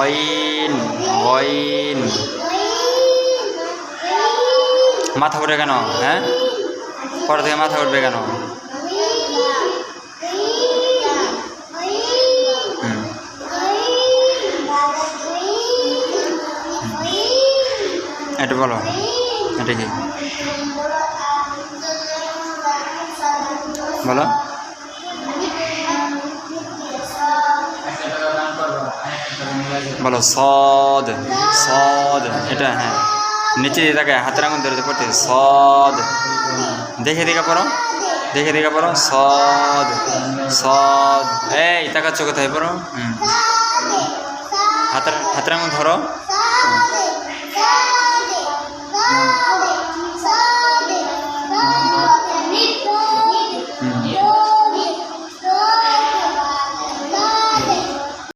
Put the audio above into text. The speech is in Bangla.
গইন গইন। মাথা উঠে কেন? হ্যাঁ, পরে থেকে মাথা উঠবে কেন? এটা বলো, এটা কি বলো? বলো সদ সদ। এটা হ্যাঁ, নিচে দিয়ে থাকে, হাতের আঙুল ধরে পড়তে সদ। দেখে দেখে পড়ো, দেখে দেখে পড়ো সদ সদ। এই তাকাচ্ছ কোথায়? পড়ো। হাতের আঙুল ধরো।